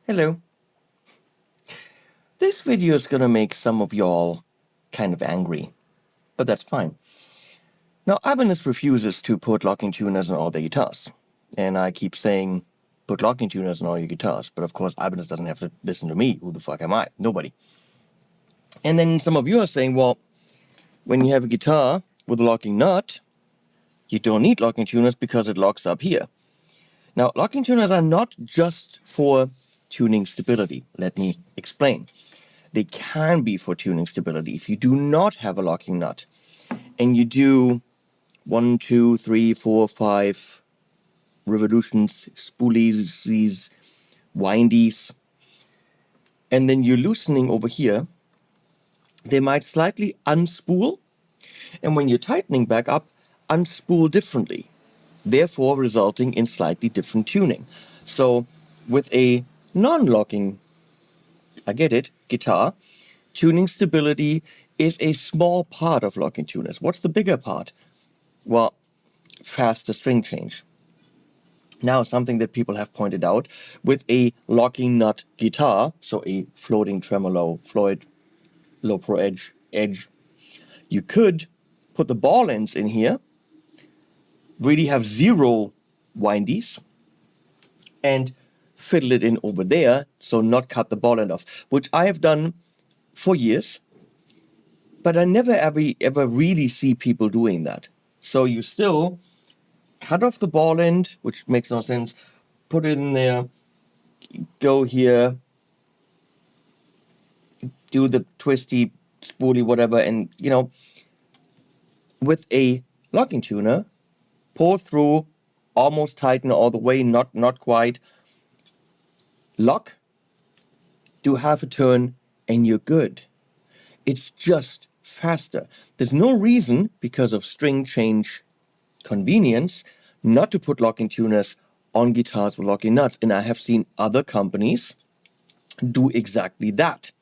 Hello. This video is gonna make some of y'all kind of angry, but that's fine. Now, Ibanez refuses to put locking tuners on all their guitars, and I keep saying, put locking tuners on all your guitars, but of course Ibanez doesn't have to listen to me. Who the fuck am I? Nobody. And then some of you are saying, well, when you have a guitar with a locking nut, you don't need locking tuners because it locks up here. Now, locking tuners are not just for tuning stability. Let me explain. They can be for tuning stability. If you do not have a locking nut and you do 1, 2, 3, 4, 5 revolutions, spoolies, windies, and then you're loosening over here, they might slightly unspool, and when you're tightening back up, unspool differently, therefore resulting in slightly different tuning. So with a non-locking, I get it, guitar, tuning stability is a small part of locking tuners. What's the bigger part? Well, faster string change. Now, something that people have pointed out with a locking nut guitar, so a floating tremolo, Floyd, low pro edge, you could put the ball ends in here, really have 0 windies, and fiddle it in over there, so not cut the ball end off, which I have done for years, but I never ever really see people doing that. So you still cut off the ball end, which makes no sense, put it in there, go here, do the twisty, spoolie, whatever, and, with a locking tuner, pull through, almost tighten all the way, not quite, lock, do half a turn, and you're good. It's just faster. There's no reason, because of string change convenience, not to put locking tuners on guitars with locking nuts, and I have seen other companies do exactly that.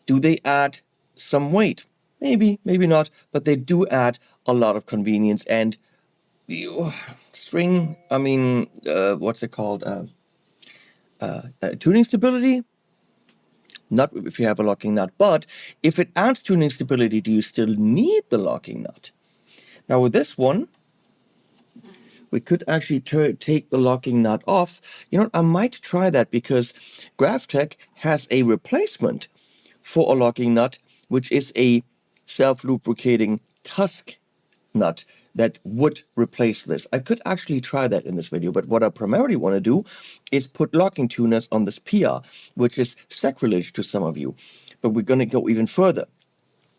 Do they add some weight? Maybe, maybe not, but they do add a lot of convenience and string, what's it called? Tuning stability? Not if you have a locking nut, but if it adds tuning stability, do you still need the locking nut? Now with this one, we could actually take the locking nut off. You know what, I might try that because Graphtech has a replacement for a locking nut, which is a self-lubricating tusk nut that would replace this. I could actually try that in this video, but what I primarily want to do is put locking tuners on this PR, which is sacrilege to some of you. But we're going to go even further.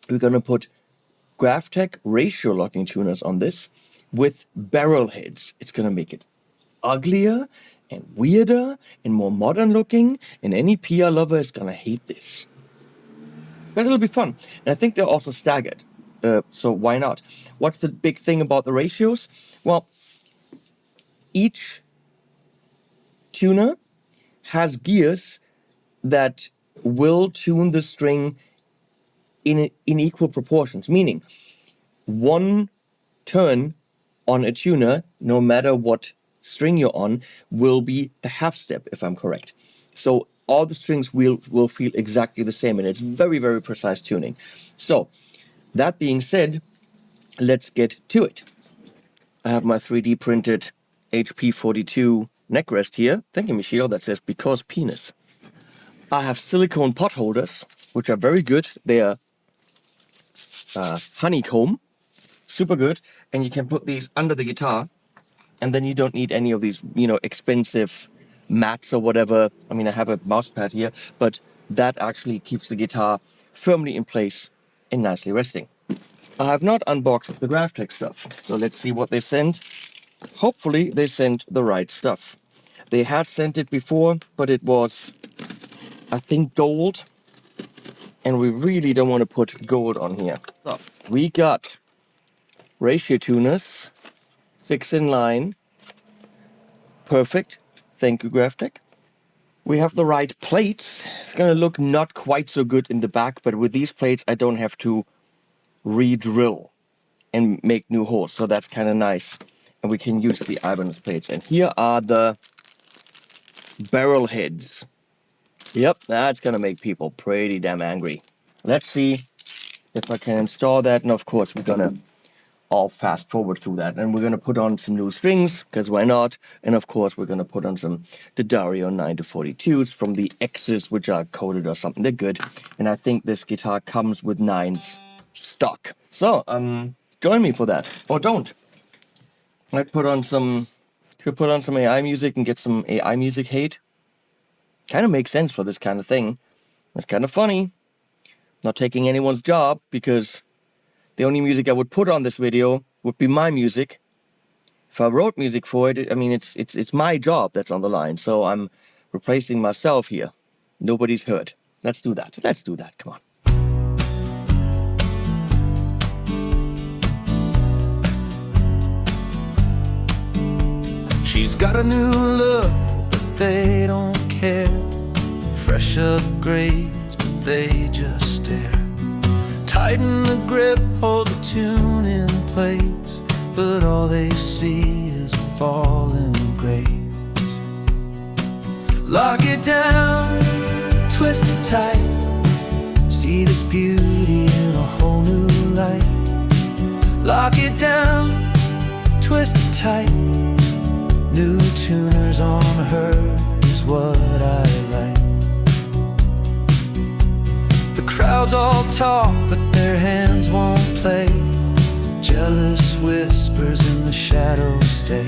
We're going to put Graphtech ratio locking tuners on this with barrel heads. It's going to make it uglier and weirder and more modern looking, and any PR lover is going to hate this. But it'll be fun. And I think they're also staggered. So why not? What's the big thing about the ratios? Well, each tuner has gears that will tune the string in equal proportions, meaning one turn on a tuner, no matter what string you're on, will be a half step, if I'm correct. So all the strings will feel exactly the same, and it's very, very precise tuning. So that being said, let's get to it. I have my 3D printed HP42 neck rest here. Thank you, Michelle. That says because penis. I have silicone pot holders, which are very good. They are honeycomb, super good. And you can put these under the guitar, and then you don't need any of these, expensive mats or whatever. I mean, I have a mouse pad here, but that actually keeps the guitar firmly in place and nicely resting. I have not unboxed the Graphtech stuff, so let's see what they sent. Hopefully they sent the right stuff. They had sent it before, but it was, I think, gold, and we really don't want to put gold on here. So we got ratio tuners, 6 in line, perfect. Thank you, Graphtech. We have the right plates. It's gonna look not quite so good in the back, but with these plates I don't have to re-drill and make new holes, so that's kind of nice. And we can use the Ibanez plates. And here are the barrel heads. Yep, that's gonna make people pretty damn angry. Let's see if I can install that, and of course we're gonna all fast forward through that, and we're gonna put on some new strings, because why not? And of course we're gonna put on the Dario 9-42s from the X's, which are coded or something. They're good, and I think this guitar comes with 9s stock. So join me for that, or don't. Should put on some AI music and get some AI music hate. Kind of makes sense for this kind of thing. It's kind of funny. Not taking anyone's job, because the only music I would put on this video would be my music. If I wrote music for it, I mean, it's my job that's on the line. So I'm replacing myself here. Nobody's hurt. Let's do that. Let's do that. Come on. She's got a new look, but they don't care. Fresh upgrades, but they just stare. Tighten the grip, hold the tune in place, but all they see is falling grace. Lock it down, twist it tight. See this beauty in a whole new light. Lock it down, twist it tight. New tuners on her is what I like. The crowds all talk, but their hands won't play. Jealous whispers in the shadows stay.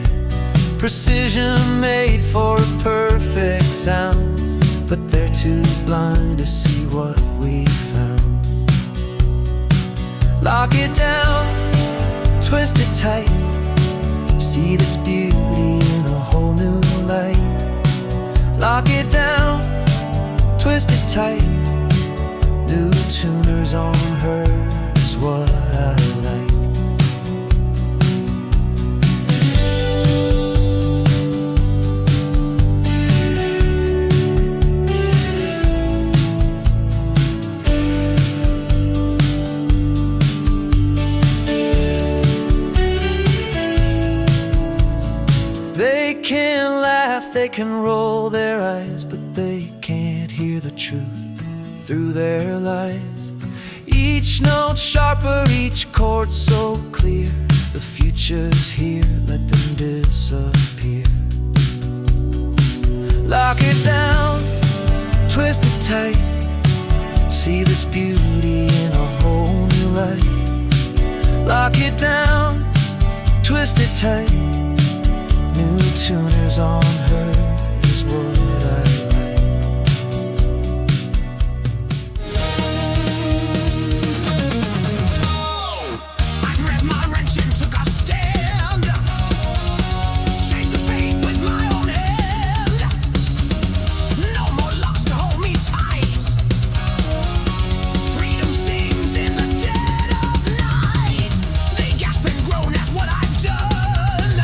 Precision made for a perfect sound, but they're too blind to see what we found. Lock it down, twist it tight. See this beauty in a whole new light. Lock it down, twist it tight. New tuners on her is what I like. They can laugh, they can roll their eyes, but they can't hear the truth through their lies. Each note sharper, each chord so clear. The future's here, let them disappear. Lock it down, twist it tight. See this beauty in a whole new light. Lock it down, twist it tight. New tuners on her is what I like. I grabbed my wrench and took a stand. Changed the fate with my own hand. No more locks to hold me tight. Freedom sings in the dead of night. They gasp and groan at what I've done.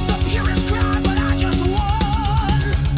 The purest cry, but I just won.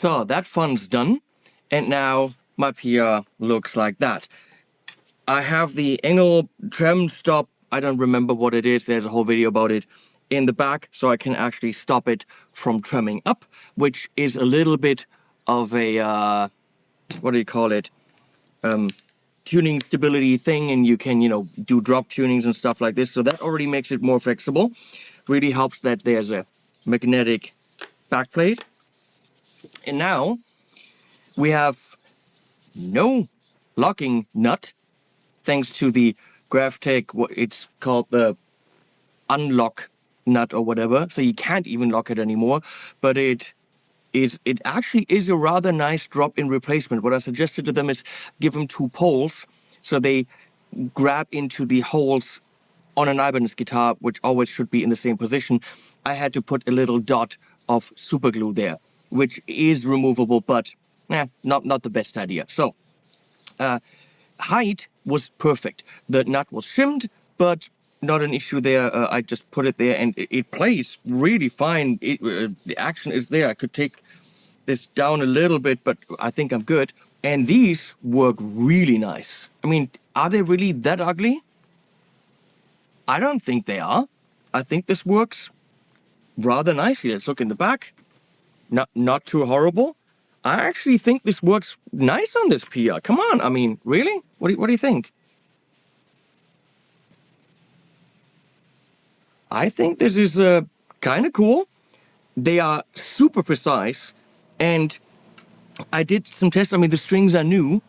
So that fun's done, and now my PR looks like that. I have the Engel trem stop, I don't remember what it is, there's a whole video about it, in the back, so I can actually stop it from tremming up, which is a little bit of a, what do you call it, tuning stability thing, and you can, do drop tunings and stuff like this, so that already makes it more flexible. Really helps that there's a magnetic backplate. And now we have no locking nut, thanks to the Graphtech, what it's called the unlock nut or whatever. So you can't even lock it anymore, but it actually is a rather nice drop-in replacement. What I suggested to them is give them 2 poles so they grab into the holes on an Ibanez guitar, which always should be in the same position. I had to put a little dot of super glue there, which is removable, but not the best idea. So height was perfect. The nut was shimmed, but not an issue there. I just put it there and it plays really fine. The action is there. I could take this down a little bit, but I think I'm good. And these work really nice. I mean, are they really that ugly? I don't think they are. I think this works rather nicely. Let's look in the back. Not too horrible. I actually think this works nice on this PR. Come on, I mean, really? What do you think? I think this is kind of cool. They are super precise, and I did some tests. I mean, the strings are new,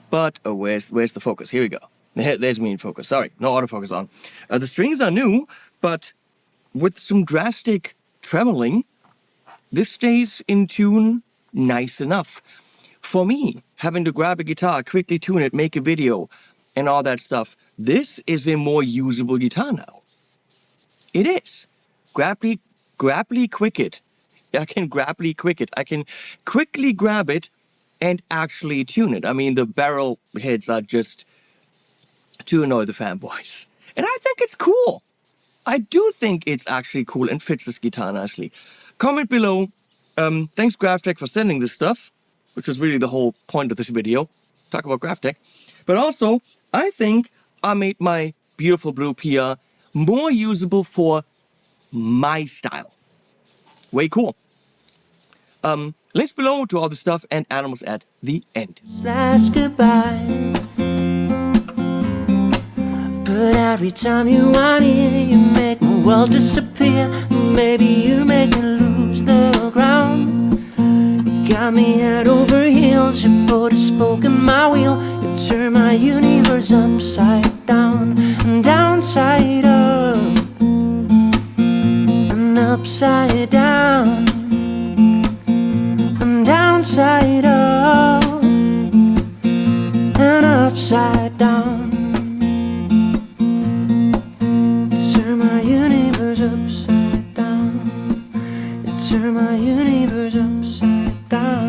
but where's the focus? Here we go. There's me in focus. Sorry, no autofocus on. The strings are new, but with some drastic tremoling, this stays in tune nice enough. For me, having to grab a guitar, quickly tune it, make a video, and all that stuff, this is a more usable guitar now. It is. Grapply quick it. I can grapply quick it. I can quickly grab it and actually tune it. I mean, the barrel heads are just to annoy the fanboys. And I think it's cool. I do think it's actually cool and fits this guitar nicely. Comment below. Thanks Graphtech for sending this stuff, which was really the whole point of this video. Talk about Graphtech. But also, I think I made my beautiful blue PR more usable for my style. Way cool. Links below to all the stuff and animals at the end. Last goodbye. But every time you want it, you make my world disappear. Maybe you make me lose the ground. You got me head over heels. You put a spoke in my wheel. You turn my universe upside down and downside up and upside down and downside up and upside down. Turn my universe upside down. You turn my universe upside down.